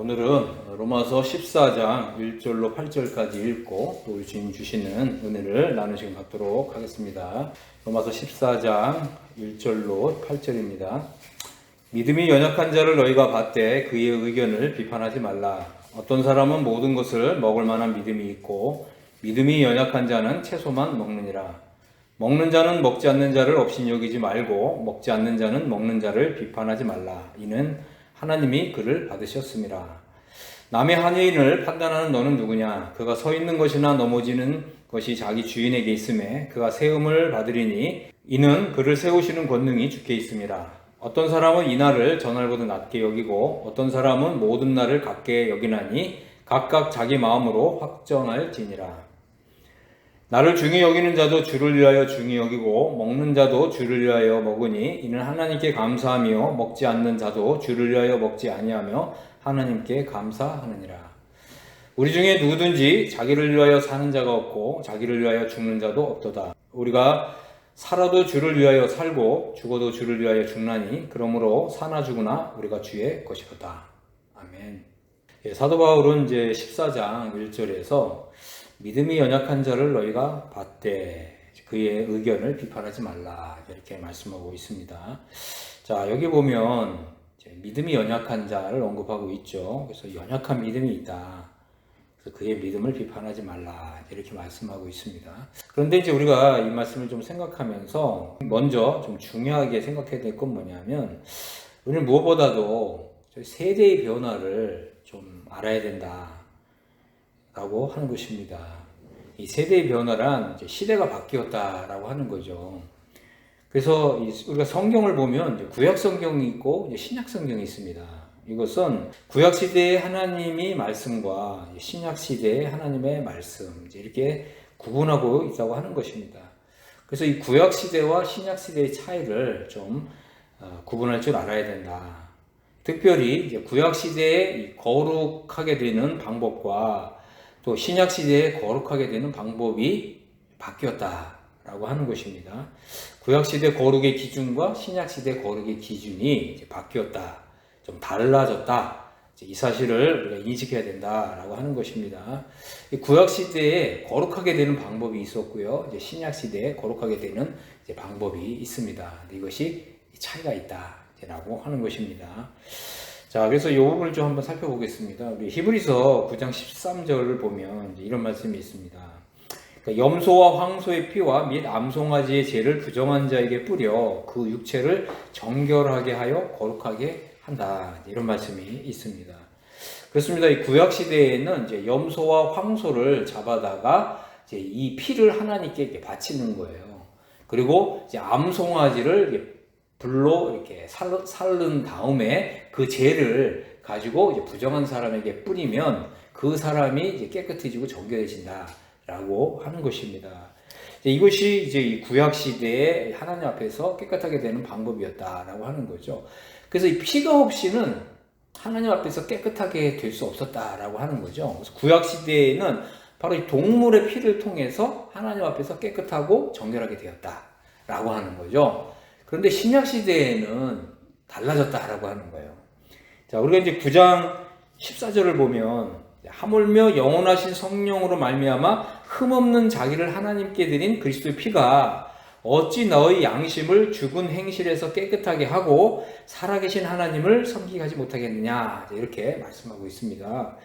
오늘은 로마서 14장 1절로 8절까지 읽고 또 주님 주시는 은혜를 나누시고 갖도록 하겠습니다. 로마서 14장 1절로 8절입니다. 믿음이 연약한 자를 너희가 받되 그의 의견을 비판하지 말라. 어떤 사람은 모든 것을 먹을 만한 믿음이 있고 믿음이 연약한 자는 채소만 먹느니라. 먹는 자는 먹지 않는 자를 업신여기지 말고 먹지 않는 자는 먹는 자를 비판하지 말라. 이는 하나님이 그를 받으셨음이라. 남의 한의인을 판단하는 너는 누구냐? 그가 서 있는 것이나 넘어지는 것이 자기 주인에게 있음에 그가 세움을 받으리니 이는 그를 세우시는 권능이 주께 있음이라. 어떤 사람은 이 날을 전날보다 낮게 여기고 어떤 사람은 모든 날을 같게 여기나니 각각 자기 마음으로 확정할지니라. 나를 중히 여기는 자도 주를 위하여 중히 여기고 먹는 자도 주를 위하여 먹으니 이는 하나님께 감사하며 먹지 않는 자도 주를 위하여 먹지 아니하며 하나님께 감사하느니라. 우리 중에 누구든지 자기를 위하여 사는 자가 없고 자기를 위하여 죽는 자도 없도다. 우리가 살아도 주를 위하여 살고 죽어도 주를 위하여 죽나니 그러므로 사나 죽으나 우리가 주의 것이로다. 아멘. 사도 바울은 이제 14장 1절에서 믿음이 연약한 자를 너희가 받되 그의 의견을 비판하지 말라 이렇게 말씀하고 있습니다. 자, 여기 보면 믿음이 연약한 자를 언급하고 있죠. 그래서 연약한 믿음이 있다. 그래서 그의 믿음을 비판하지 말라 이렇게 말씀하고 있습니다. 그런데 이제 우리가 이 말씀을 좀 생각하면서 먼저 좀 중요하게 생각해야 될 건 뭐냐면 우리는 무엇보다도 세대의 변화를 좀 알아야 된다. 라고 하는 것입니다. 이 세대의 변화란 이제 시대가 바뀌었다라고 하는 거죠. 그래서 우리가 성경을 보면 구약 성경이 있고 신약 성경이 있습니다. 이것은 구약 시대의 하나님의 말씀과 신약 시대의 하나님의 말씀 이렇게 구분하고 있다고 하는 것입니다. 그래서 이 구약 시대와 신약 시대의 차이를 좀 구분할 줄 알아야 된다. 특별히 이제 구약 시대에 거룩하게 되는 방법과 또 신약 시대에 거룩하게 되는 방법이 바뀌었다라고 하는 것입니다. 구약 시대 거룩의 기준과 신약 시대 거룩의 기준이 이제 바뀌었다, 좀 달라졌다. 이 사실을 우리가 인식해야 된다라고 하는 것입니다. 구약 시대에 거룩하게 되는 방법이 있었고요, 이제 신약 시대에 거룩하게 되는 이제 방법이 있습니다. 이것이 차이가 있다라고 하는 것입니다. 자, 그래서 이 부분을 좀 한번 살펴보겠습니다. 우리 히브리서 9장 13절을 보면 이런 말씀이 있습니다. 그러니까 염소와 황소의 피와 및 암송아지의 죄를 부정한 자에게 뿌려 그 육체를 정결하게 하여 거룩하게 한다. 이런 말씀이 있습니다. 그렇습니다. 이 구약 시대에는 이제 염소와 황소를 잡아다가 이제 이 피를 하나님께 이렇게 바치는 거예요. 그리고 이제 암송아지를 불로 이렇게 살른 다음에 그 죄를 가지고 이제 부정한 사람에게 뿌리면 그 사람이 이제 깨끗해지고 정결해진다라고 하는 것입니다. 이것이 이제 이 구약 시대에 하나님 앞에서 깨끗하게 되는 방법이었다라고 하는 거죠. 그래서 이 피가 없이는 하나님 앞에서 깨끗하게 될 수 없었다라고 하는 거죠. 그래서 구약 시대에는 바로 이 동물의 피를 통해서 하나님 앞에서 깨끗하고 정결하게 되었다라고 하는 거죠. 그런데 신약 시대에는 달라졌다라고 하는 거예요. 자, 우리가 이제 9장 14절을 보면 하물며 영원하신 성령으로 말미암아 흠없는 자기를 하나님께 드린 그리스도의 피가 어찌 너희 양심을 죽은 행실에서 깨끗하게 하고 살아계신 하나님을 섬기게 하지 못하겠느냐 이렇게 말씀하고 있습니다.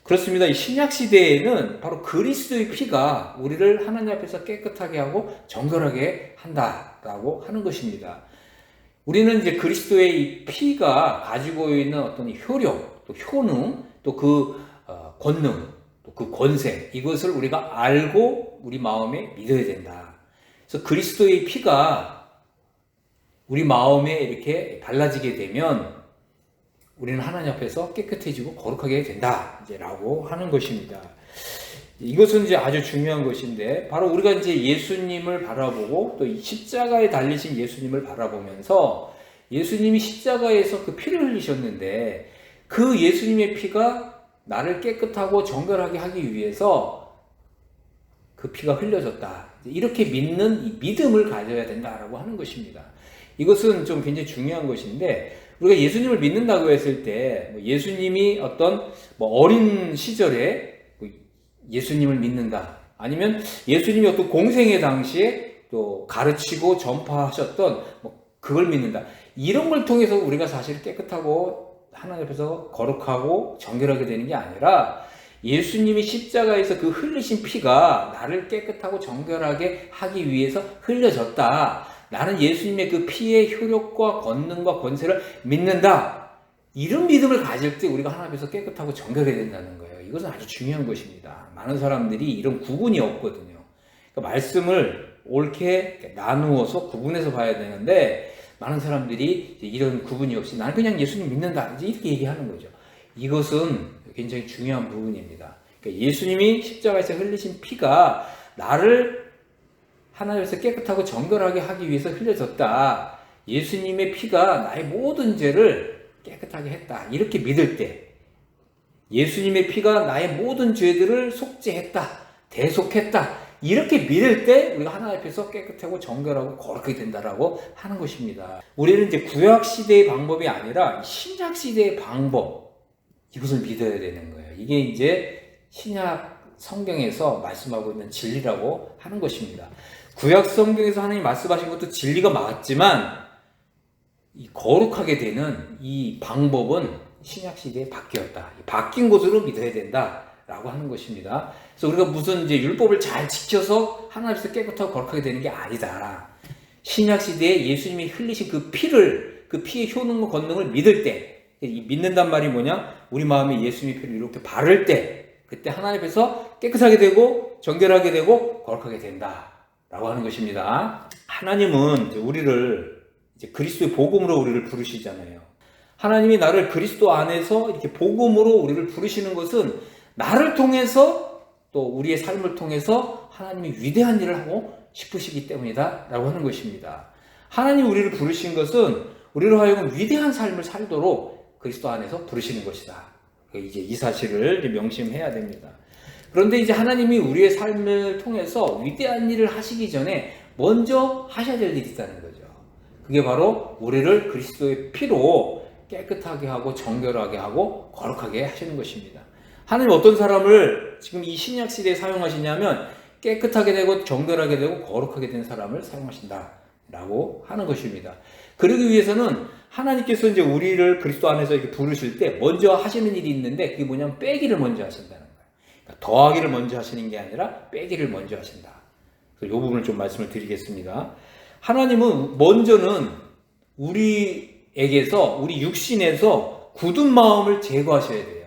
그렇습니다. 이 신약 시대에는 바로 그리스도의 피가 우리를 하나님 앞에서 깨끗하게 하고 정결하게 한다라고 하는 것입니다. 우리는 이제 그리스도의 이 피가 가지고 있는 어떤 효력, 또 효능, 또 그 권능, 또 그 권세 이것을 우리가 알고 우리 마음에 믿어야 된다. 그래서 그리스도의 피가 우리 마음에 이렇게 발라지게 되면 우리는 하나님 앞에서 깨끗해지고 거룩하게 된다라고 하는 것입니다. 이것은 이제 아주 중요한 것인데 바로 우리가 이제 예수님을 바라보고 또 십자가에 달리신 예수님을 바라보면서 예수님이 십자가에서 그 피를 흘리셨는데 그 예수님의 피가 나를 깨끗하고 정결하게 하기 위해서 그 피가 흘려졌다. 이렇게 믿는 이 믿음을 가져야 된다라고 하는 것입니다. 이것은 좀 굉장히 중요한 것인데 우리가 예수님을 믿는다고 했을 때 예수님이 어떤 어린 시절에 예수님을 믿는다, 아니면 예수님이 어떤 공생의 당시에 또 가르치고 전파하셨던 그걸 믿는다, 이런 걸 통해서 우리가 사실 깨끗하고 하나님 앞에서 거룩하고 정결하게 되는 게 아니라, 예수님이 십자가에서 그 흘리신 피가 나를 깨끗하고 정결하게 하기 위해서 흘려졌다, 나는 예수님의 그 피의 효력과 권능과 권세를 믿는다, 이런 믿음을 가질 때 우리가 하나님 앞에서 깨끗하고 정결해야 된다는 거예요. 이것은 아주 중요한 것입니다. 많은 사람들이 이런 구분이 없거든요. 그러니까 말씀을 옳게 나누어서 구분해서 봐야 되는데, 많은 사람들이 이런 구분이 없이 나는 그냥 예수님 믿는다, 이렇게 얘기하는 거죠. 이것은 굉장히 중요한 부분입니다. 그러니까 예수님이 십자가에서 흘리신 피가 나를 하나님께서 깨끗하고 정결하게 하기 위해서 흘려졌다, 예수님의 피가 나의 모든 죄를 깨끗하게 했다, 이렇게 믿을 때, 예수님의 피가 나의 모든 죄들을 속죄했다, 대속했다, 이렇게 믿을 때 우리가 하나님 앞에서 깨끗하고 정결하고 거룩하게 된다라고 하는 것입니다. 우리는 이제 구약 시대의 방법이 아니라 신약 시대의 방법, 이것을 믿어야 되는 거예요. 이게 이제 신약 성경에서 말씀하고 있는 진리라고 하는 것입니다. 구약 성경에서 하나님 말씀하신 것도 진리가 맞지만, 이 거룩하게 되는 이 방법은 신약 시대에 바뀌었다, 바뀐 것으로 믿어야 된다라고 하는 것입니다. 그래서 우리가 무슨 이제 율법을 잘 지켜서 하나님께서 깨끗하고 거룩하게 되는 게 아니다. 신약 시대에 예수님이 흘리신 그 피를, 그 피의 효능과 권능을 믿을 때, 믿는단 말이 뭐냐? 우리 마음에 예수님의 피를 이렇게 바를 때, 그때 하나님 앞에서 깨끗하게 되고 정결하게 되고 거룩하게 된다라고 하는 것입니다. 하나님은 이제 우리를 이제 그리스도의 복음으로 우리를 부르시잖아요. 하나님이 나를 그리스도 안에서 이렇게 복음으로 우리를 부르시는 것은 나를 통해서 또 우리의 삶을 통해서 하나님이 위대한 일을 하고 싶으시기 때문이다 라고 하는 것입니다. 하나님이 우리를 부르신 것은 우리로 하여금 위대한 삶을 살도록 그리스도 안에서 부르시는 것이다. 이제 이 사실을 명심해야 됩니다. 그런데 이제 하나님이 우리의 삶을 통해서 위대한 일을 하시기 전에 먼저 하셔야 될 일이 있다는 거죠. 그게 바로 우리를 그리스도의 피로 깨끗하게 하고 정결하게 하고 거룩하게 하시는 것입니다. 하나님 어떤 사람을 지금 이 신약 시대에 사용하시냐면 깨끗하게 되고 정결하게 되고 거룩하게 된 사람을 사용하신다라고 하는 것입니다. 그러기 위해서는 하나님께서 이제 우리를 그리스도 안에서 이렇게 부르실 때 먼저 하시는 일이 있는데, 그게 뭐냐면 빼기를 먼저 하신다는 거예요. 그러니까 더하기를 먼저 하시는 게 아니라 빼기를 먼저 하신다. 그래서 이 부분을 좀 말씀을 드리겠습니다. 하나님은 먼저는 우리에게서, 우리 육신에서 굳은 마음을 제거하셔야 돼요.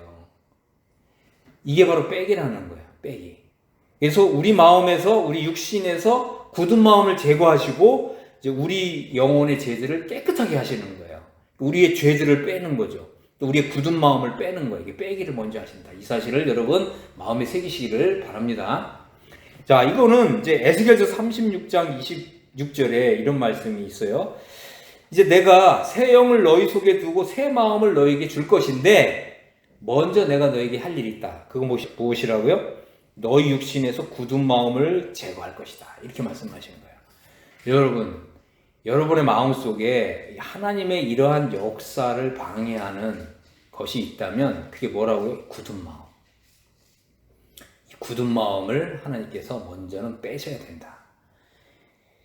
이게 바로 빼기라는 거예요. 빼기. 그래서 우리 마음에서, 우리 육신에서 굳은 마음을 제거하시고 이제 우리 영혼의 죄들을 깨끗하게 하시는 거예요. 우리의 죄들을 빼는 거죠. 또 우리의 굳은 마음을 빼는 거예요. 이게 빼기를 먼저 하신다. 이 사실을 여러분 마음에 새기시기를 바랍니다. 자, 이거는 이제 에스겔서 36장 26절에 이런 말씀이 있어요. 이제 내가 새 영을 너희 속에 두고 새 마음을 너희에게 줄 것인데, 먼저 내가 너에게 할 일이 있다. 그거 무엇이라고요? 너희 육신에서 굳은 마음을 제거할 것이다. 이렇게 말씀하시는 거예요. 여러분, 여러분의 마음속에 하나님의 이러한 역사를 방해하는 것이 있다면 그게 뭐라고요? 굳은 마음. 이 굳은 마음을 하나님께서 먼저는 빼셔야 된다.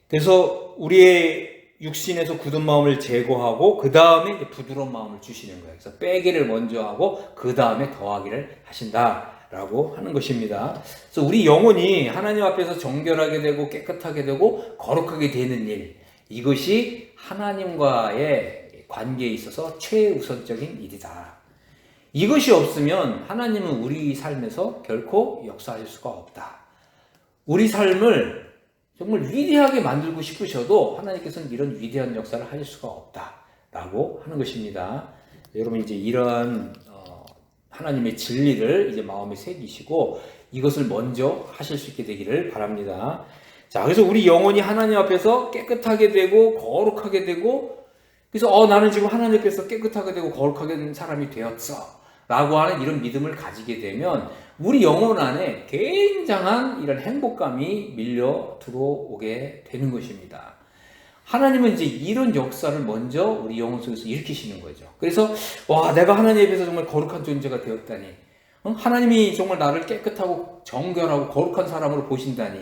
그래서 우리의 육신에서 굳은 마음을 제거하고 그 다음에 부드러운 마음을 주시는 거예요. 그래서 빼기를 먼저 하고 그 다음에 더하기를 하신다라고 하는 것입니다. 그래서 우리 영혼이 하나님 앞에서 정결하게 되고 깨끗하게 되고 거룩하게 되는 일, 이것이 하나님과의 관계에 있어서 최우선적인 일이다. 이것이 없으면 하나님은 우리 삶에서 결코 역사하실 수가 없다. 우리 삶을 정말 위대하게 만들고 싶으셔도 하나님께서는 이런 위대한 역사를 하실 수가 없다라고 하는 것입니다. 여러분 이제 이러한 하나님의 진리를 이제 마음에 새기시고 이것을 먼저 하실 수 있게 되기를 바랍니다. 자, 그래서 우리 영혼이 하나님 앞에서 깨끗하게 되고 거룩하게 되고, 그래서 나는 지금 하나님 앞에서 깨끗하게 되고 거룩하게 된 사람이 되었어 라고 하는 이런 믿음을 가지게 되면 우리 영혼 안에 굉장한 이런 행복감이 밀려 들어오게 되는 것입니다. 하나님은 이제 이런 역사를 먼저 우리 영혼 속에서 일으키시는 거죠. 그래서 와, 내가 하나님 앞에서 정말 거룩한 존재가 되었다니, 하나님이 정말 나를 깨끗하고 정결하고 거룩한 사람으로 보신다니,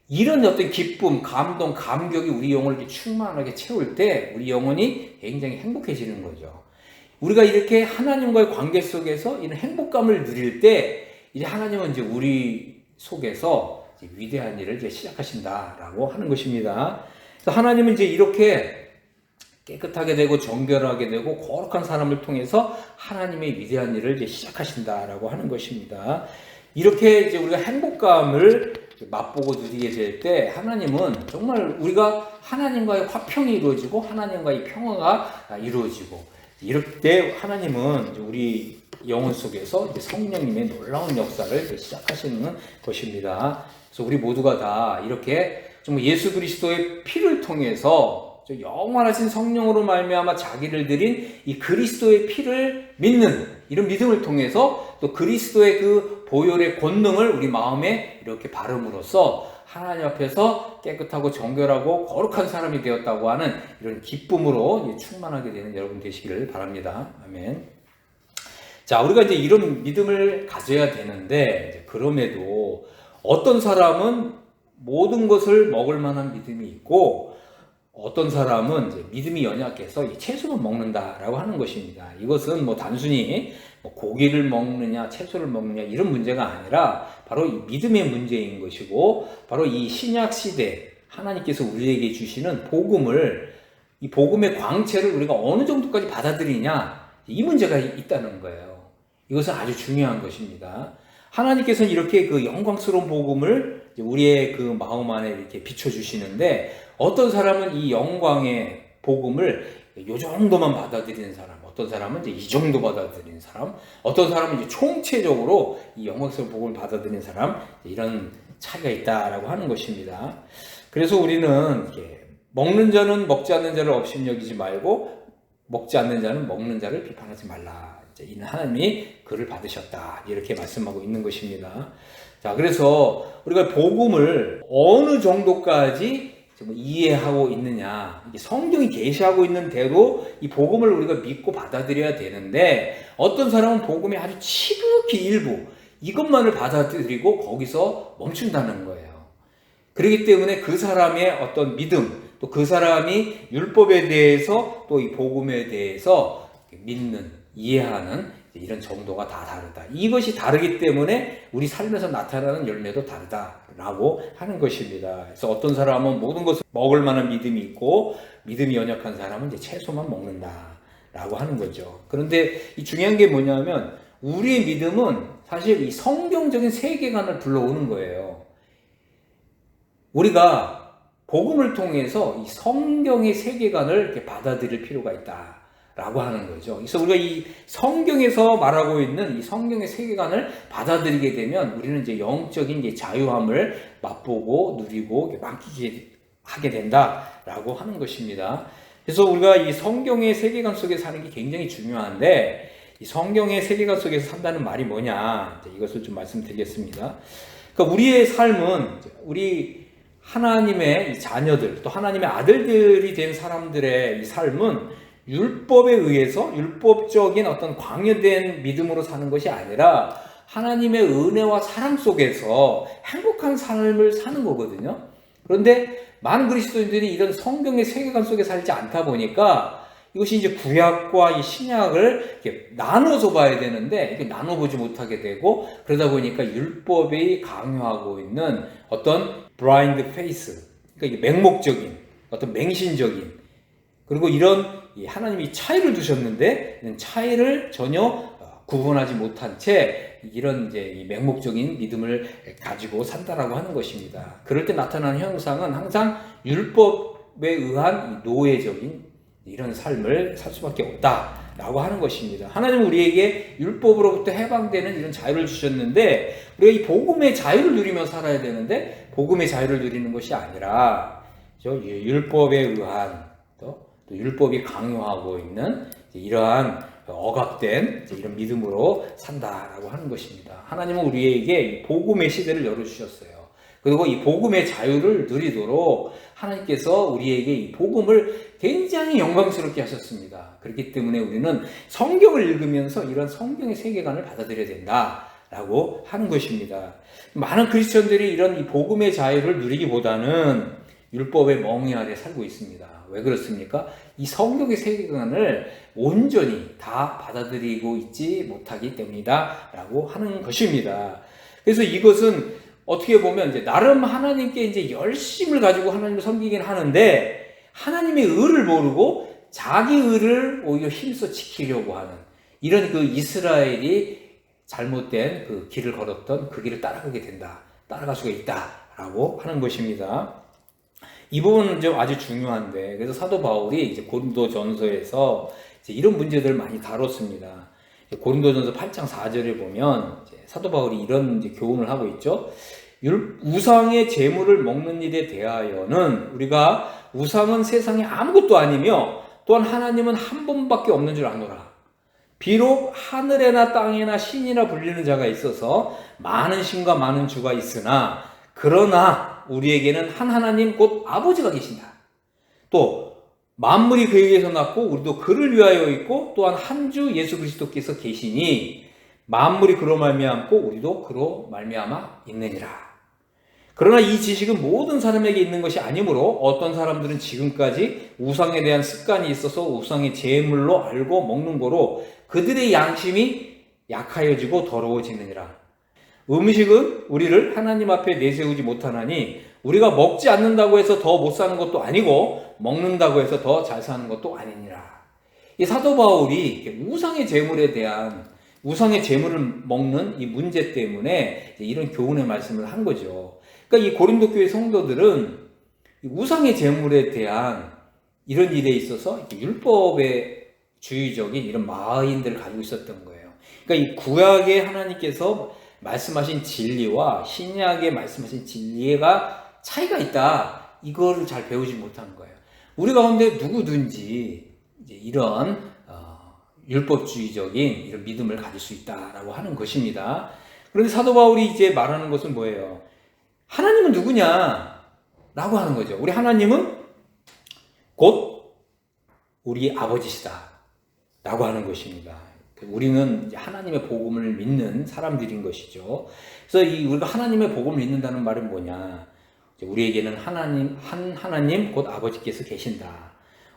이런 어떤 기쁨, 감동, 감격이 우리 영혼을 이렇게 충만하게 채울 때 우리 영혼이 굉장히 행복해지는 거죠. 우리가 이렇게 하나님과의 관계 속에서 이런 행복감을 누릴 때 이제 하나님은 이제 우리 속에서 이제 위대한 일을 이제 시작하신다라고 하는 것입니다. 그래서 하나님은 이제 이렇게 깨끗하게 되고 정결하게 되고 거룩한 사람을 통해서 하나님의 위대한 일을 이제 시작하신다라고 하는 것입니다. 이렇게 이제 우리가 행복감을 맛보고 누리게 될 때 하나님은 정말 우리가 하나님과의 화평이 이루어지고 하나님과의 평화가 이루어지고, 이럴 때 하나님은 우리 영혼 속에서 이제 성령님의 놀라운 역사를 시작하시는 것입니다. 그래서 우리 모두가 다 이렇게 정말 예수 그리스도의 피를 통해서 영원하신 성령으로 말미암아 자기를 드린 이 그리스도의 피를 믿는 이런 믿음을 통해서 또 그리스도의 그 보혈의 권능을 우리 마음에 이렇게 바름으로써 하나님 앞에서 깨끗하고 정결하고 거룩한 사람이 되었다고 하는 이런 기쁨으로 충만하게 되는 여러분 되시기를 바랍니다. 아멘. 자, 우리가 이제 이런 믿음을 가져야 되는데, 그럼에도 어떤 사람은 모든 것을 먹을 만한 믿음이 있고, 어떤 사람은 이제 믿음이 연약해서 채소만 먹는다라고 하는 것입니다. 이것은 뭐 단순히 고기를 먹느냐 채소를 먹느냐 이런 문제가 아니라 바로 이 믿음의 문제인 것이고, 바로 이 신약 시대 하나님께서 우리에게 주시는 복음을, 이 복음의 광채를 우리가 어느 정도까지 받아들이냐, 이 문제가 있다는 거예요. 이것은 아주 중요한 것입니다. 하나님께서는 이렇게 그 영광스러운 복음을 우리의 그 마음 안에 이렇게 비춰주시는데, 어떤 사람은 이 영광의 복음을 이 정도만 받아들이는 사람, 어떤 사람은 이제 이 정도 받아들이는 사람, 어떤 사람은 이제 총체적으로 이 영광스러운 복음을 받아들이는 사람, 이런 차이가 있다라고 하는 것입니다. 그래서 우리는 이렇게 먹는 자는 먹지 않는 자를 업신여기지 말고 먹지 않는 자는 먹는 자를 비판하지 말라. 이는 하나님이 그를 받으셨다, 이렇게 말씀하고 있는 것입니다. 자, 그래서 우리가 복음을 어느 정도까지 이해하고 있느냐, 성경이 계시하고 있는 대로 이 복음을 우리가 믿고 받아들여야 되는데, 어떤 사람은 복음의 아주 지극히 일부 이것만을 받아들이고 거기서 멈춘다는 거예요. 그렇기 때문에 그 사람의 어떤 믿음, 또 그 사람이 율법에 대해서 또 이 복음에 대해서 믿는, 이해하는 이런 정도가 다 다르다. 이것이 다르기 때문에 우리 삶에서 나타나는 열매도 다르다라고 하는 것입니다. 그래서 어떤 사람은 모든 것을 먹을 만한 믿음이 있고, 믿음이 연약한 사람은 이제 채소만 먹는다라고 하는 거죠. 그런데 이 중요한 게 뭐냐면, 우리의 믿음은 사실 이 성경적인 세계관을 불러오는 거예요. 우리가 복음을 통해서 이 성경의 세계관을 이렇게 받아들일 필요가 있다 라고 하는 거죠. 그래서 우리가 이 성경에서 말하고 있는 이 성경의 세계관을 받아들이게 되면 우리는 이제 영적인 이제 자유함을 맛보고 누리고 만끽하게 하게 된다라고 하는 것입니다. 그래서 우리가 이 성경의 세계관 속에 사는 게 굉장히 중요한데, 이 성경의 세계관 속에서 산다는 말이 뭐냐, 이것을 좀 말씀드리겠습니다. 그러니까 우리의 삶은, 우리 하나님의 자녀들, 또 하나님의 아들들이 된 사람들의 이 삶은 율법에 의해서 율법적인 어떤 광연된 믿음으로 사는 것이 아니라 하나님의 은혜와 사랑 속에서 행복한 삶을 사는 거거든요. 그런데 많은 그리스도인들이 이런 성경의 세계관 속에 살지 않다 보니까 이것이 이제 구약과 이 신약을 이렇게 나눠서 봐야 되는데 이렇게 나눠보지 못하게 되고, 그러다 보니까 율법이 강요하고 있는 어떤 blind faith, 그러니까 이게 맹목적인 어떤 맹신적인, 그리고 이런 하나님이 차이를 두셨는데 이런 차이를 전혀 구분하지 못한 채 이런 이제 이 맹목적인 믿음을 가지고 산다라고 하는 것입니다. 그럴 때 나타나는 형상은 항상 율법에 의한 노예적인 이런 삶을 살 수밖에 없다라고 하는 것입니다. 하나님은 우리에게 율법으로부터 해방되는 이런 자유를 주셨는데, 우리가 이 복음의 자유를 누리며 살아야 되는데, 복음의 자유를 누리는 것이 아니라 율법에 의한 또 율법이 강요하고 있는 이러한 억압된 이런 믿음으로 산다라고 하는 것입니다. 하나님은 우리에게 복음의 시대를 열어주셨어요. 그리고 이 복음의 자유를 누리도록 하나님께서 우리에게 이 복음을 굉장히 영광스럽게 하셨습니다. 그렇기 때문에 우리는 성경을 읽으면서 이런 성경의 세계관을 받아들여야 된다라고 하는 것입니다. 많은 크리스천들이 이런 이 복음의 자유를 누리기보다는 율법의 멍에 아래 살고 있습니다. 왜 그렇습니까? 이 성경의 세계관을 온전히 다 받아들이고 있지 못하기 때문이다 라고 하는 것입니다. 그래서 이것은 어떻게 보면 이제 나름 하나님께 이제 열심을 가지고 하나님을 섬기긴 하는데 하나님의 의를 모르고 자기 의를 오히려 힘써 지키려고 하는 이런 그 이스라엘이 잘못된 그 길을 걸었던 그 길을 따라가게 된다. 따라갈 수가 있다라고 하는 것입니다. 이 부분은 좀 아주 중요한데, 그래서 사도 바울이 이제 고린도전서에서 이제 이런 문제들을 많이 다뤘습니다. 고린도전서 8장 4절에 보면 이제 사도 바울이 이런 이제 교훈을 하고 있죠. 우상의 제물을 먹는 일에 대하여는 우리가 우상은 세상에 아무것도 아니며 또한 하나님은 한 분밖에 없는 줄 아노라. 비록 하늘에나 땅에나 신이라 불리는 자가 있어서 많은 신과 많은 주가 있으나 그러나 우리에게는 한 하나님 곧 아버지가 계신다. 또 만물이 그에게서 났고 우리도 그를 위하여 있고 또한 한 주 예수 그리스도께서 계시니 만물이 그로 말미암고 우리도 그로 말미암아 있느니라. 그러나 이 지식은 모든 사람에게 있는 것이 아니므로 어떤 사람들은 지금까지 우상에 대한 습관이 있어서 우상의 제물로 알고 먹는 거로 그들의 양심이 약하여지고 더러워지느니라. 음식은 우리를 하나님 앞에 내세우지 못하나니 우리가 먹지 않는다고 해서 더 못 사는 것도 아니고 먹는다고 해서 더 잘 사는 것도 아니니라. 이 사도 바울이 우상의 제물에 대한 우상의 제물을 먹는 이 문제 때문에 이런 교훈의 말씀을 한 거죠. 그러니까 이 고린도 교회 성도들은 우상의 제물에 대한 이런 일에 있어서 율법의 주의적인 이런 마인드를 가지고 있었던 거예요. 그러니까 이 구약의 하나님께서 말씀하신 진리와 신약에 말씀하신 진리가 차이가 있다. 이거를 잘 배우지 못한 거예요. 우리 가운데 누구든지 이제 이런 율법주의적인 이런 믿음을 가질 수 있다라고 하는 것입니다. 그런데 사도 바울이 이제 말하는 것은 뭐예요? 하나님은 누구냐? 라고 하는 거죠. 우리 하나님은 곧 우리 아버지시다. 라고 하는 것입니다. 우리는 이제 하나님의 복음을 믿는 사람들인 것이죠. 그래서 우리가 하나님의 복음을 믿는다는 말은 뭐냐? 우리에게는 한 하나님 곧 아버지께서 계신다.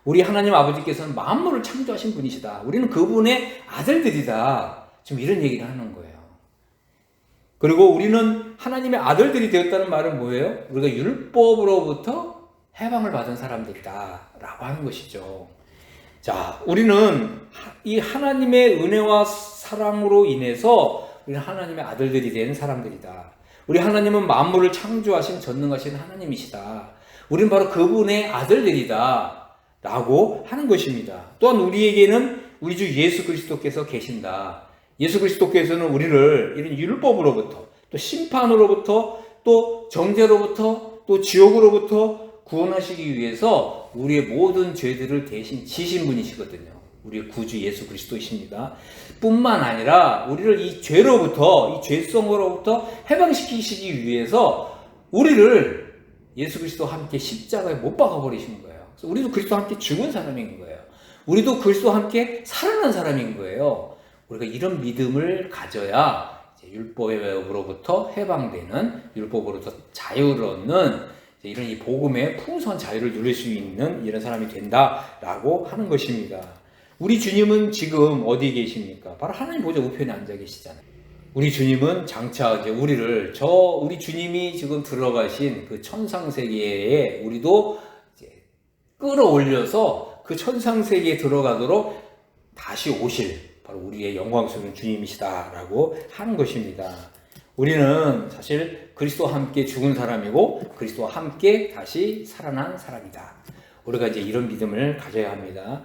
우리 하나님 아버지께서는 만물을 창조하신 분이시다. 우리는 그분의 아들들이다. 지금 이런 얘기를 하는 거예요. 그리고 우리는 하나님의 아들들이 되었다는 말은 뭐예요? 우리가 율법으로부터 해방을 받은 사람들이다. 라고 하는 것이죠. 자, 우리는 이 하나님의 은혜와 사랑으로 인해서 우리는 하나님의 아들들이 된 사람들이다. 우리 하나님은 만물을 창조하신 전능하신 하나님이시다. 우리는 바로 그분의 아들들이다. 라고 하는 것입니다. 또한 우리에게는 우리 주 예수 그리스도께서 계신다. 예수 그리스도께서는 우리를 이런 율법으로부터 또 심판으로부터 또 정죄로부터 또 지옥으로부터 구원하시기 위해서 우리의 모든 죄들을 대신 지신 분이시거든요. 우리의 구주 예수 그리스도이십니다. 뿐만 아니라 우리를 이 죄로부터, 이 죄성으로부터 해방시키시기 위해서 우리를 예수 그리스도와 함께 십자가에 못 박아버리신 거예요. 그래서 우리도 그리스도와 함께 죽은 사람인 거예요. 우리도 그리스도와 함께 살아난 사람인 거예요. 우리가 이런 믿음을 가져야 율법으로부터 해방되는, 율법으로부터 자유를 얻는 이런 이 복음의 풍성한 자유를 누릴 수 있는 이런 사람이 된다라고 하는 것입니다. 우리 주님은 지금 어디에 계십니까? 바로 하나님 보좌 우편에 앉아 계시잖아요. 우리 주님은 장차 이제 우리 주님이 지금 들어가신 그 천상세계에 우리도 이제 끌어올려서 그 천상세계에 들어가도록 다시 오실 바로 우리의 영광스러운 주님이시다라고 하는 것입니다. 우리는 사실 그리스도와 함께 죽은 사람이고 그리스도와 함께 다시 살아난 사람이다. 우리가 이제 이런 믿음을 가져야 합니다.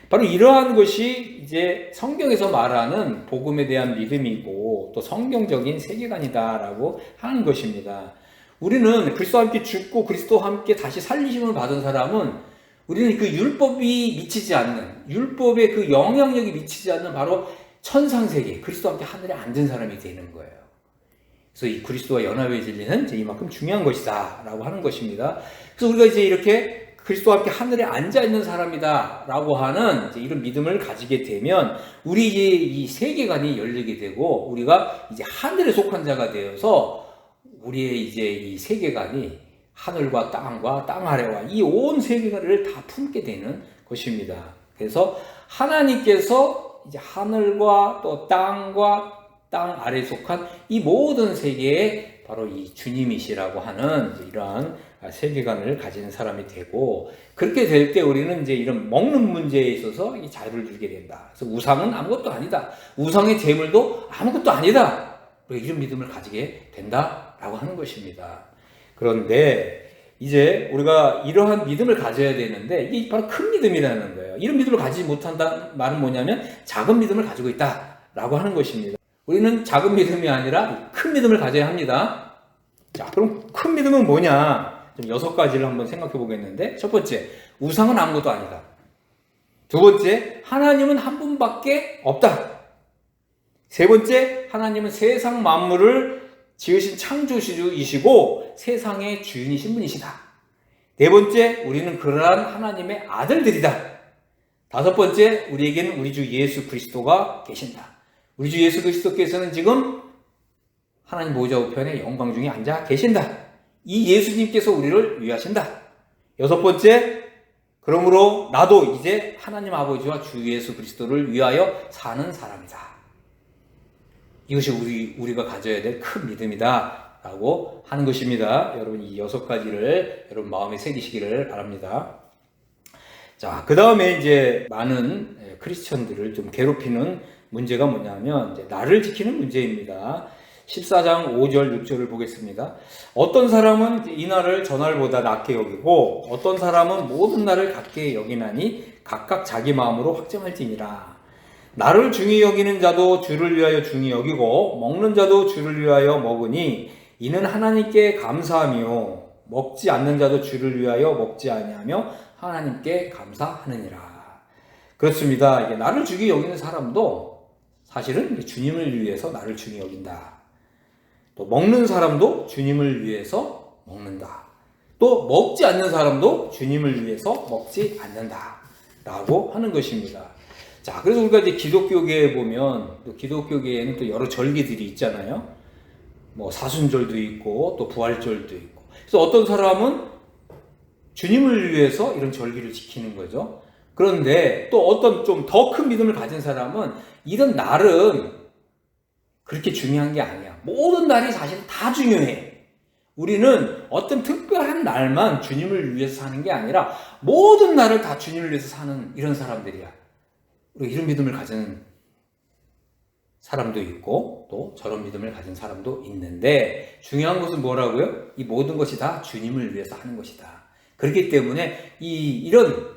바로 이러한 것이 이제 성경에서 말하는 복음에 대한 믿음이고 또 성경적인 세계관이다라고 하는 것입니다. 우리는 그리스도와 함께 죽고 그리스도와 함께 다시 살리심을 받은 사람은 우리는 그 율법이 미치지 않는, 율법의 그 영향력이 미치지 않는 바로 천상세계, 그리스도와 함께 하늘에 앉은 사람이 되는 거예요. 그래서 이 그리스도와 연합의 진리는 이제 이만큼 중요한 것이다라고 하는 것입니다. 그래서 우리가 이제 이렇게 그리스도와 함께 하늘에 앉아 있는 사람이다라고 하는 이제 이런 믿음을 가지게 되면 우리 이제 이 세계관이 열리게 되고 우리가 이제 하늘에 속한 자가 되어서 우리의 이제 이 세계관이 하늘과 땅 아래와 이 온 세계를 다 품게 되는 것입니다. 그래서 하나님께서 이제 하늘과 또 땅과 땅 아래에 속한 이 모든 세계에 바로 이 주님이시라고 하는 이러한 세계관을 가진 사람이 되고, 그렇게 될 때 우리는 이제 이런 먹는 문제에 있어서 이 자유를 주게 된다. 그래서 우상은 아무것도 아니다. 우상의 제물도 아무것도 아니다. 이런 믿음을 가지게 된다라고 하는 것입니다. 그런데 이제 우리가 이러한 믿음을 가져야 되는데 이게 바로 큰 믿음이라는 거예요. 이런 믿음을 가지지 못한다는 말은 뭐냐면 작은 믿음을 가지고 있다라고 하는 것입니다. 우리는 작은 믿음이 아니라 큰 믿음을 가져야 합니다. 자, 그럼 큰 믿음은 뭐냐? 좀 6가지를 한번 생각해 보겠는데, 첫 번째, 우상은 아무것도 아니다. 두 번째, 하나님은 한 분밖에 없다. 세 번째, 하나님은 세상 만물을 지으신 창조주이시고 세상의 주인이신 분이시다. 네 번째, 우리는 그러한 하나님의 아들들이다. 다섯 번째, 우리에게는 우리 주 예수 그리스도가 계신다. 우리 주 예수 그리스도께서는 지금 하나님 보좌 우편에 영광 중에 앉아 계신다. 이 예수님께서 우리를 위하신다. 여섯 번째, 그러므로 나도 이제 하나님 아버지와 주 예수 그리스도를 위하여 사는 사람이다. 이것이 우리가 가져야 될 큰 믿음이다 라고 하는 것입니다. 여러분, 이 6가지를 여러분 마음에 새기시기를 바랍니다. 자, 그 다음에 이제 많은 크리스천들을 좀 괴롭히는 문제가 뭐냐면 이제 나를 지키는 문제입니다. 14장 5절 6절을 보겠습니다. 어떤 사람은 이 날을 저 날보다 낮게 여기고 어떤 사람은 모든 날을 같게 여기나니 각각 자기 마음으로 확정할지니라. 나를 중히 여기는 자도 주를 위하여 중히 여기고 먹는 자도 주를 위하여 먹으니 이는 하나님께 감사하며 먹지 않는 자도 주를 위하여 먹지 아니하며 하나님께 감사하느니라. 그렇습니다. 이게 나를 중히 여기는 사람도 사실은 주님을 위해서 나를 중히 여긴다. 또 먹는 사람도 주님을 위해서 먹는다. 또 먹지 않는 사람도 주님을 위해서 먹지 않는다 라고 하는 것입니다. 자, 그래서 우리가 이제 기독교계에 보면 또 기독교계에는 또 여러 절기들이 있잖아요. 뭐 사순절도 있고 또 부활절도 있고. 그래서 어떤 사람은 주님을 위해서 이런 절기를 지키는 거죠. 그런데 또 어떤 좀 더 큰 믿음을 가진 사람은 이런 날은 그렇게 중요한 게 아니야. 모든 날이 사실 다 중요해. 우리는 어떤 특별한 날만 주님을 위해서 사는 게 아니라 모든 날을 다 주님을 위해서 사는 이런 사람들이야. 우리 이런 믿음을 가진 사람도 있고 또 저런 믿음을 가진 사람도 있는데 중요한 것은 뭐라고요? 이 모든 것이 다 주님을 위해서 하는 것이다. 그렇기 때문에 이런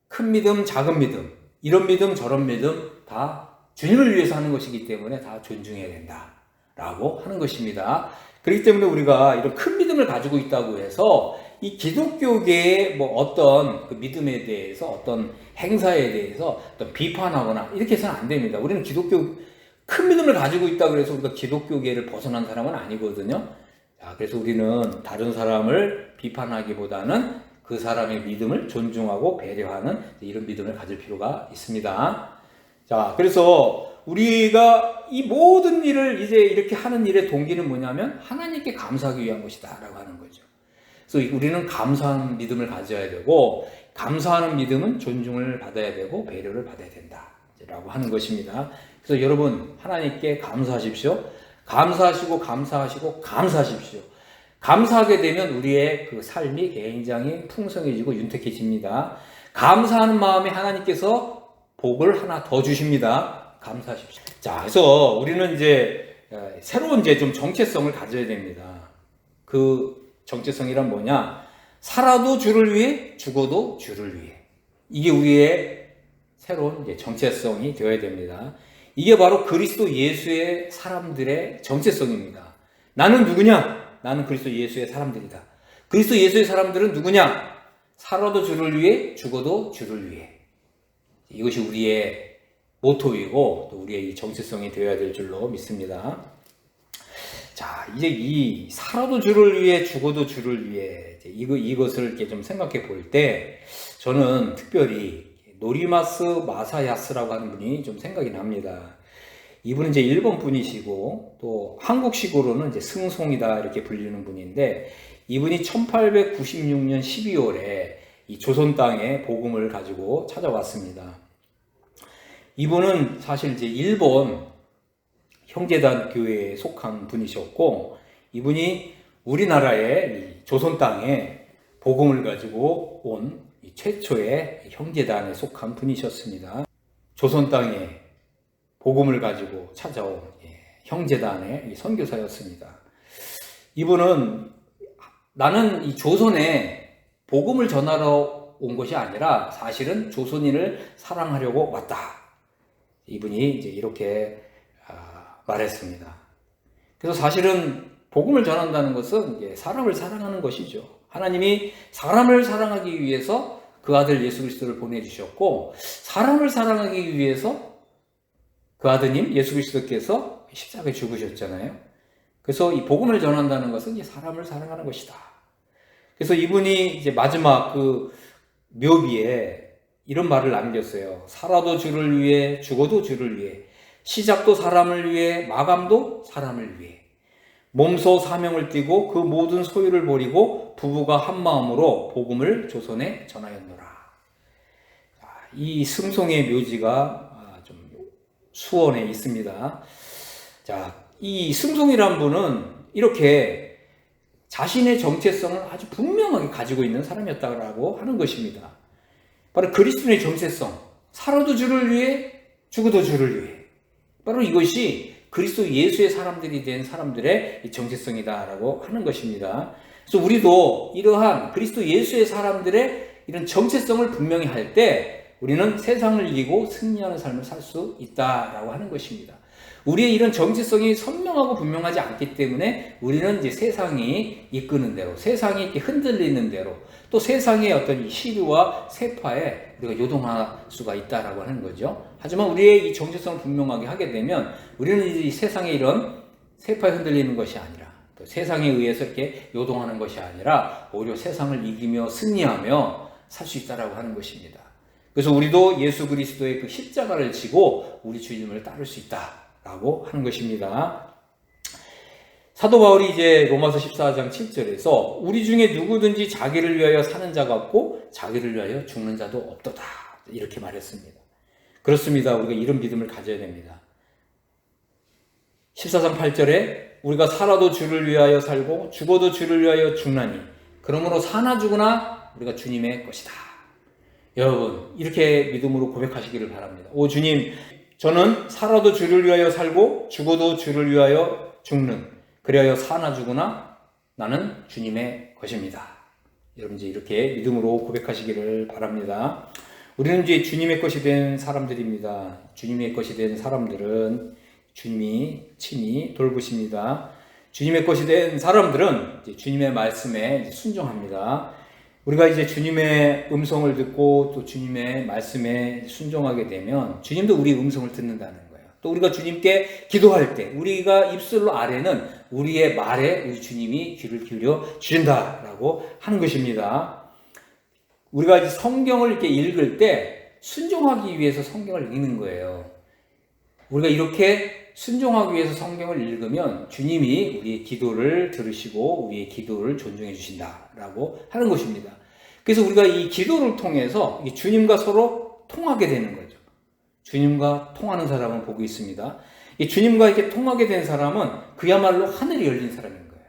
큰 믿음, 작은 믿음, 이런 믿음, 저런 믿음 다 주님을 위해서 하는 것이기 때문에 다 존중해야 된다라고 하는 것입니다. 그렇기 때문에 우리가 이런 큰 믿음을 가지고 있다고 해서 이 기독교계의 뭐 어떤 그 믿음에 대해서 어떤 행사에 대해서 어떤 비판하거나 이렇게 해서는 안 됩니다. 우리는 기독교 큰 믿음을 가지고 있다고 해서 우리가 기독교계를 벗어난 사람은 아니거든요. 자, 그래서 우리는 다른 사람을 비판하기보다는 그 사람의 믿음을 존중하고 배려하는 이런 믿음을 가질 필요가 있습니다. 자, 그래서 우리가 이 모든 일을 이제 이렇게 하는 일의 동기는 뭐냐면 하나님께 감사하기 위한 것이다 라고 하는 거죠. 그래서 우리는 감사하는 믿음을 가져야 되고 감사하는 믿음은 존중을 받아야 되고 배려를 받아야 된다 라고 하는 것입니다. 그래서 여러분 하나님께 감사하십시오. 감사하시고 감사하시고 감사하십시오. 감사하게 되면 우리의 그 삶이 굉장히 풍성해지고 윤택해집니다. 감사하는 마음에 하나님께서 복을 하나 더 주십니다. 감사하십시오. 자, 그래서 우리는 이제 새로운 이제 좀 정체성을 가져야 됩니다. 그 정체성이란 뭐냐? 살아도 주를 위해, 죽어도 주를 위해. 이게 우리의 새로운 이제 정체성이 되어야 됩니다. 이게 바로 그리스도 예수의 사람들의 정체성입니다. 나는 누구냐? 나는 그리스도 예수의 사람들이다. 그리스도 예수의 사람들은 누구냐? 살아도 주를 위해, 죽어도 주를 위해. 이것이 우리의 모토이고 또 우리의 정체성이 되어야 될 줄로 믿습니다. 자, 이제 이 살아도 주를 위해 죽어도 주를 위해 이것을 이렇게 좀 생각해 볼 때 저는 특별히 노리마스 마사야스라고 하는 분이 좀 생각이 납니다. 이분은 이제 일본 분이시고 또 한국식으로는 이제 승송이다 이렇게 불리는 분인데 이분이 1896년 12월에 이 조선 땅에 복음을 가지고 찾아왔습니다. 이분은 사실 이제 일본 형제단 교회에 속한 분이셨고 이분이 우리나라의 조선 땅에 복음을 가지고 온 최초의 형제단에 속한 분이셨습니다. 조선 땅에 복음을 가지고 찾아온 형제단의 선교사였습니다. 이분은 나는 이 조선에 복음을 전하러 온 것이 아니라 사실은 조선인을 사랑하려고 왔다. 이분이 이제 이렇게 말했습니다. 그래서 사실은 복음을 전한다는 것은 사람을 사랑하는 것이죠. 하나님이 사람을 사랑하기 위해서 그 아들 예수 그리스도를 보내주셨고 사람을 사랑하기 위해서 그 아드님 예수 그리스도께서 십자가에 죽으셨잖아요. 그래서 이 복음을 전한다는 것은 사람을 사랑하는 것이다. 그래서 이분이 이제 마지막 그 묘비에 이런 말을 남겼어요. 살아도 주를 위해 죽어도 주를 위해 시작도 사람을 위해 마감도 사람을 위해 몸소 사명을 띠고 그 모든 소유를 버리고 부부가 한 마음으로 복음을 조선에 전하였노라. 이 승송의 묘지가 좀 수원에 있습니다. 자, 이 승송이란 분은 이렇게 자신의 정체성을 아주 분명하게 가지고 있는 사람이었다고 하는 것입니다. 바로 그리스도의 정체성, 살아도 주를 위해 죽어도 주를 위해, 바로 이것이 그리스도 예수의 사람들이 된 사람들의 정체성이다라고 하는 것입니다. 그래서 우리도 이러한 그리스도 예수의 사람들의 이런 정체성을 분명히 할 때 우리는 세상을 이기고 승리하는 삶을 살 수 있다라고 하는 것입니다. 우리의 이런 정체성이 선명하고 분명하지 않기 때문에 우리는 이제 세상이 이끄는 대로, 세상이 이렇게 흔들리는 대로, 또 세상의 어떤 이 시류와 세파에 우리가 요동할 수가 있다라고 하는 거죠. 하지만 우리의 이 정체성을 분명하게 하게 되면 우리는 이 세상의 이런 세파에 흔들리는 것이 아니라 또 세상에 의해서 이렇게 요동하는 것이 아니라 오히려 세상을 이기며 승리하며 살 수 있다라고 하는 것입니다. 그래서 우리도 예수 그리스도의 그 십자가를 지고 우리 주님을 따를 수 있다라고 하는 것입니다. 사도 바울이 이제 로마서 14장 7절에서 우리 중에 누구든지 자기를 위하여 사는 자가 없고 자기를 위하여 죽는 자도 없도다 이렇게 말했습니다. 그렇습니다. 우리가 이런 믿음을 가져야 됩니다. 14장 8절에 우리가 살아도 주를 위하여 살고 죽어도 주를 위하여 죽나니 그러므로 사나 죽으나 우리가 주님의 것이다. 여러분 이렇게 믿음으로 고백하시기를 바랍니다. 오 주님, 저는 살아도 주를 위하여 살고 죽어도 주를 위하여 죽는, 그리하여 사나 죽으나 나는 주님의 것입니다. 여러분 이제 이렇게 믿음으로 고백하시기를 바랍니다. 우리는 이제 주님의 것이 된 사람들입니다. 주님의 것이 된 사람들은 주님이 친히 돌보십니다. 주님의 것이 된 사람들은 이제 주님의 말씀에 이제 순종합니다. 우리가 이제 주님의 음성을 듣고 또 주님의 말씀에 순종하게 되면 주님도 우리 음성을 듣는다는 거예요. 또 우리가 주님께 기도할 때 우리가 입술로 아뢰는 우리의 말에 우리 주님이 귀를 기울여 주신다라고 하는 것입니다. 우리가 이제 성경을 이렇게 읽을 때 순종하기 위해서 성경을 읽는 거예요. 우리가 이렇게 순종하기 위해서 성경을 읽으면 주님이 우리의 기도를 들으시고 우리의 기도를 존중해 주신다라고 하는 것입니다. 그래서 우리가 이 기도를 통해서 주님과 서로 통하게 되는 거죠. 주님과 통하는 사람을 보고 있습니다. 이 주님과 이렇게 통하게 된 사람은 그야말로 하늘이 열린 사람인 거예요.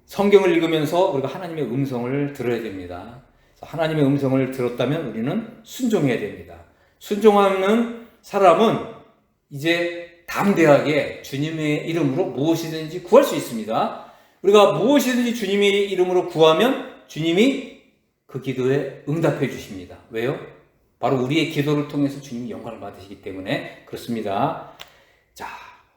성경을 읽으면서 우리가 하나님의 음성을 들어야 됩니다. 하나님의 음성을 들었다면 우리는 순종해야 됩니다. 순종하는 사람은 이제 담대하게 주님의 이름으로 무엇이든지 구할 수 있습니다. 우리가 무엇이든지 주님의 이름으로 구하면 주님이 그 기도에 응답해 주십니다. 왜요? 바로 우리의 기도를 통해서 주님이 영광을 받으시기 때문에 그렇습니다. 자,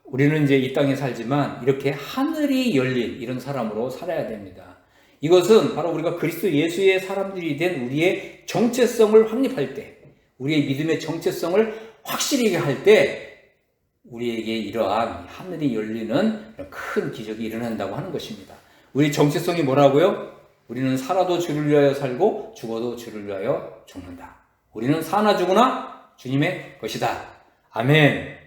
우리는 이제 이 땅에 살지만 이렇게 하늘이 열린 이런 사람으로 살아야 됩니다. 이것은 바로 우리가 그리스도 예수의 사람들이 된 우리의 정체성을 확립할 때, 우리의 믿음의 정체성을 확실히 할 때 우리에게 이러한 하늘이 열리는 큰 기적이 일어난다고 하는 것입니다. 우리 정체성이 뭐라고요? 우리는 살아도 주를 위하여 살고 죽어도 주를 위하여 죽는다. 우리는 사나 죽으나 주님의 것이다. 아멘.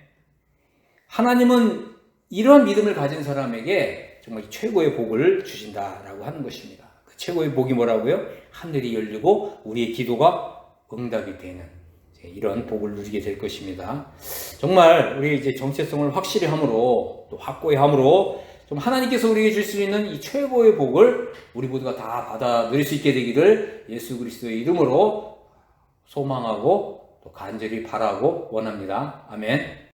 하나님은 이런 믿음을 가진 사람에게 정말 최고의 복을 주신다라고 하는 것입니다. 그 최고의 복이 뭐라고요? 하늘이 열리고 우리의 기도가 응답이 되는 이런 복을 누리게 될 것입니다. 정말 우리 이제 정체성을 확실히 함으로 또 확고히 함으로 좀 하나님께서 우리에게 줄 수 있는 이 최고의 복을 우리 모두가 다 받아 누릴 수 있게 되기를 예수 그리스도의 이름으로 소망하고 또 간절히 바라고 원합니다. 아멘.